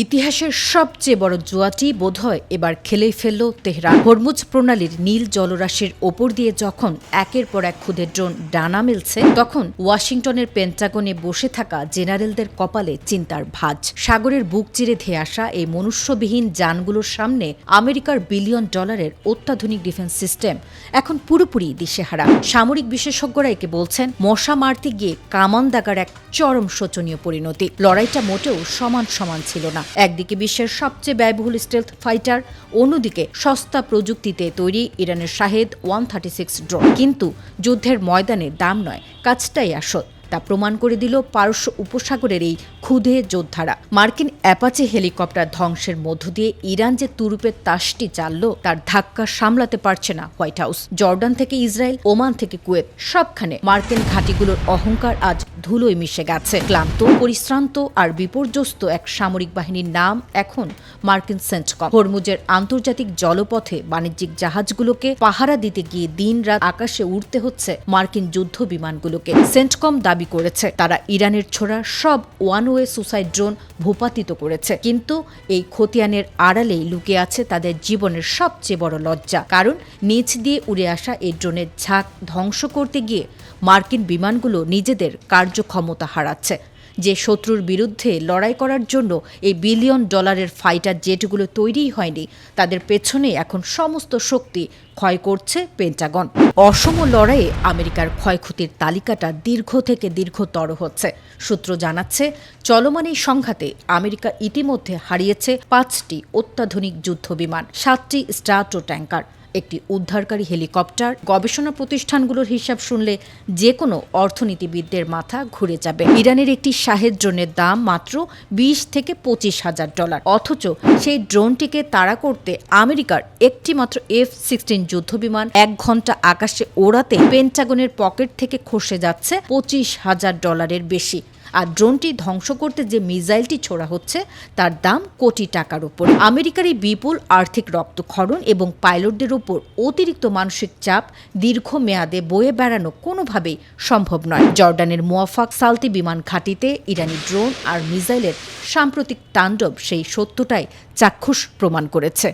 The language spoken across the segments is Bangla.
ইতিহাসের সবচেয়ে বড় জুয়াটি বোধহয় এবার খেলেই ফেলল তেহরান। হরমুজ প্রণালীর নীল জলরাশির ওপর দিয়ে যখন একের পর এক ক্ষুদের ড্রোন ডানা মেলছে, তখন ওয়াশিংটনের পেন্টাগনে বসে থাকা জেনারেলদের কপালে চিন্তার ভাঁজ। সাগরের বুক চিরে ধেয়ে আসা এই মনুষ্যবিহীন যানগুলোর সামনে আমেরিকার বিলিয়ন ডলারের অত্যাধুনিক ডিফেন্স সিস্টেম এখন পুরোপুরি দিশেহারা। সামরিক বিশেষজ্ঞরা একে বলছেন মশা মারতে গিয়ে কামান দাগার এক চরম শোচনীয় পরিণতি। লড়াইটা মোটেও সমান সমান ছিল না। একদিকে বিশ্বের সবচেয়ে ব্যয়বহুল স্টেলথ ফাইটার, অন্যদিকে সস্তা প্রযুক্তিতে তৈরি ইরানের শাহেদ 136 ড্রোন। কিন্তু যুদ্ধের ময়দানে দাম নয়, কাজটাই আসল। তা প্রমাণ করে দিল পারস্য উপসাগরের এই ক্ষুদে যোদ্ধারা। মার্কিন অ্যাপাচে হেলিকপ্টার ধ্বংসের মধ্য দিয়ে ইরান যে তুরুপের তাসটি চালল, তার ধাক্কা সামলাতে পারছে না হোয়াইট হাউস। জর্ডান থেকে ইসরায়েল, ওমান থেকে কুয়েত, সবখানে মার্কিন ঘাঁটিগুলোর অহংকার আজ ধুলোয় মিশে গেছে। ক্লান্ত, পরিশ্রান্ত আর বিপর্যস্ত এক সামরিক বাহিনীর নাম এখন মার্কিন সেন্টকম। হরমুজের আন্তর্জাতিক জলপথে বাণিজ্যিক জাহাজগুলোকে পাহারা দিতে গিয়ে দিনরাত আকাশে উঠতে হচ্ছে মার্কিন যুদ্ধ বিমানগুলোকে। সেন্টকম দাবি করেছে তারা ইরানের ছোড়া সব ওয়ান-ওয়ে সুসাইড ড্রোন ভূপাতিত করেছে, কিন্তু এই খতিয়ানের আড়ালেই লুকিয়ে আছে তাদের জীবনের সবচেয়ে বড় লজ্জা। কারণ নিচ দিয়ে উড়ে আসা এই ড্রোনের ঝাঁক ধ্বংস করতে গিয়ে মার্কিন বিমানগুলো নিজেদের কার্যক্ষমতা হারাচ্ছে। যে শত্রুর বিরুদ্ধে লড়াই করার জন্য এই বিলিয়ন ডলারের ফাইটার জেটগুলো তৈরিই হয়নি, তাদের পেছনে এখন সমস্ত শক্তি ক্ষয় করছে পেন্টাগন। অসম লড়াইয়ে আমেরিকার ক্ষয়ক্ষতির তালিকাটা দীর্ঘ থেকে দীর্ঘতর হচ্ছে। সূত্র জানাচ্ছে, চলমান এই সংঘাতে আমেরিকা ইতিমধ্যে হারিয়েছে 5টি অত্যাধুনিক যুদ্ধবিমান, 7টি স্ট্রাটো ট্যাঙ্কার, একটি উদ্ধারকারী হেলিকপ্টার। গবেষণা প্রতিষ্ঠানগুলোর হিসাব শুনলে যে কোনো অর্থনীতিবিদদের মাথা ঘুরে যাবে। ইরানের একটি শাহেদ ড্রোনের দাম মাত্র 20 থেকে 25,000 ডলার, অথচ সেই ড্রোনটিকে তাড়া করতে আমেরিকার একটি মাত্র F-16 যুদ্ধবিমান 1 ঘন্টা আকাশে ওড়াতে পেন্টাগনের পকেট থেকে খসে যাচ্ছে 25,000 ডলারের বেশি। আর ড্রোনটি ধ্বংস করতে যে মিসাইলটি ছোড়া হচ্ছে তার দাম কোটি টাকার উপরে। আমেরিকার এই বিপুল আর্থিক রক্তক্ষরণ এবং পাইলটদের উপর অতিরিক্ত মানসিক চাপ দীর্ঘমেয়াদে বয়ে বেড়ানো কোনোভাবেই সম্ভব নয়। জর্ডানের মুয়াফাক সালতি বিমান ঘাঁটিতে ইরানি ড্রোন আর মিসাইলের সাম্প্রতিক তাণ্ডব সেই সত্যটাই চাক্ষুষ প্রমাণ করেছে।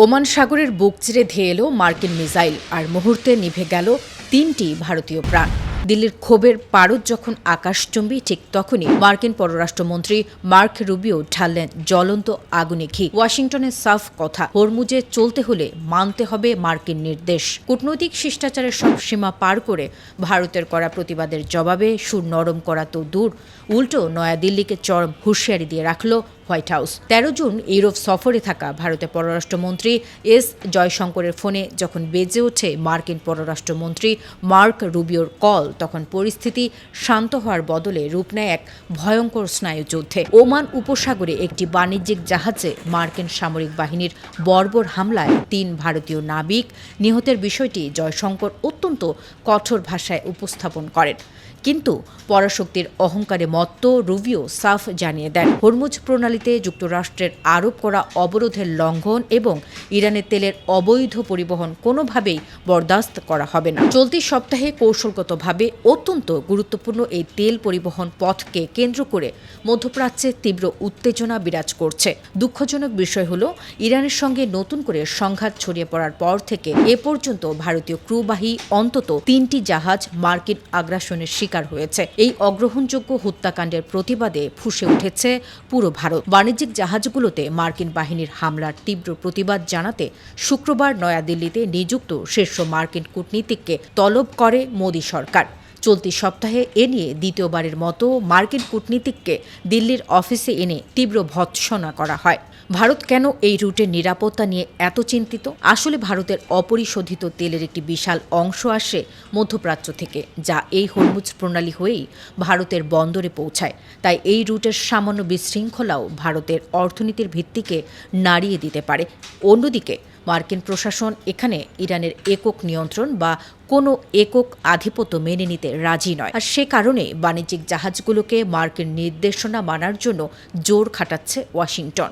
ওমান সাগরের বুক চিরে ধেয়ে এলো মার্কিন মিসাইল, আর মুহূর্তে নিভে গেল 3টি ভারতীয় প্রাণ। দিল্লির ক্ষোভের পারদ যখন আকাশচুম্বী, ঠিক তখনই মার্কিন পররাষ্ট্রমন্ত্রী মার্ক রুবিও ঢাললেন জ্বলন্ত আগুনে ঘি। ওয়াশিংটনের সাফ কথা, হরমুজে চলতে হলে মানতে হবে মার্কিন নির্দেশ। কূটনৈতিক শিষ্টাচারের সব সীমা পার করে ভারতের করা প্রতিবাদের জবাবে সুর নরম করা তো দূর, উল্টো নয়াদিল্লিকে চরম হুঁশিয়ারি দিয়ে রাখল হোয়াইট হাউস। 13 জুন ইউরোপ সফরে থাকা ভারতের পররাষ্ট্রমন্ত্রী এস জয়শঙ্করের ফোনে যখন বেজে ওঠে মার্কিন পররাষ্ট্রমন্ত্রী মার্ক রুবিওর কল, তখন পরিস্থিতি শান্ত হওয়ার বদলে রূপ নেয় এক ভয়ঙ্কর স্নায়ুযুদ্ধে। ওমান উপসাগরে একটি বাণিজ্যিক জাহাজে মার্কিন সামরিক বাহিনীর বর্বর হামলায় 3 ভারতীয় নাবিক নিহতের বিষয়টি জয়শঙ্কর অত্যন্ত কঠোর ভাষায় উপস্থাপন করেন। কিন্তু পরাশক্তির অহংকারে মত্ত রুবিও সাফ জানিয়ে দেন, হরমুজ প্রণালীতে যুক্তরাষ্ট্রের আরোপ করা অবরোধের লঙ্ঘন এবং ইরানের তেলের অবৈধ পরিবহন কোনোভাবেই বরদাস্ত করা হবে না। চলতি সপ্তাহে কৌশলগতভাবে অত্যন্ত গুরুত্বপূর্ণ এই তেল পরিবহন পথকে কেন্দ্র করে মধ্যপ্রাচ্যে তীব্র উত্তেজনা বিরাজ করছে। দুঃখজনক বিষয় হল, ইরানের সঙ্গে নতুন করে সংঘাত ছড়িয়ে পড়ার পর থেকে এ পর্যন্ত ভারতীয় ক্রুবাহী অন্তত 3টি জাহাজ মার্কিন আগ্রাসনের শিকার হয়েছে। এই অগ্রহণযোগ্য হত্যাকাণ্ডের প্রতিবাদে ফুঁসে উঠেছে পুরো ভারত। বাণিজ্যিক জাহাজগুলোতে মার্কিন বাহিনীর হামলার তীব্র প্রতিবাদ জানাতে শুক্রবার নয়াদিল্লিতে নিযুক্ত শীর্ষ মার্কিন কূটনীতিককে তলব করে মোদি সরকার। চলতি সপ্তাহে এ নিয়ে দ্বিতীয়বারের মতো মার্কিন কূটনীতিককে দিল্লির অফিসে এনে তীব্র ভৎসনা করা হয়। ভারত কেন এই রুটের নিরাপত্তা নিয়ে এত চিন্তিত? আসলে ভারতের অপরিশোধিত তেলের একটি বিশাল অংশ আসে মধ্যপ্রাচ্য থেকে, যা এই হরমুজ প্রণালী হয়েই ভারতের বন্দরে পৌঁছায়। তাই এই রুটের সামান্য বিশৃঙ্খলাও ভারতের অর্থনীতির ভিত্তিকে নাড়িয়ে দিতে পারে। অন্যদিকে মার্কিন প্রশাসন এখানে ইরানের একক নিয়ন্ত্রণ বা কোনো একক আধিপত্য মেনে নিতে রাজি নয়, আর সে কারণে বাণিজ্যিক জাহাজগুলোকে মার্কিন নির্দেশনা মানার জন্য জোর খাটাচ্ছে ওয়াশিংটন।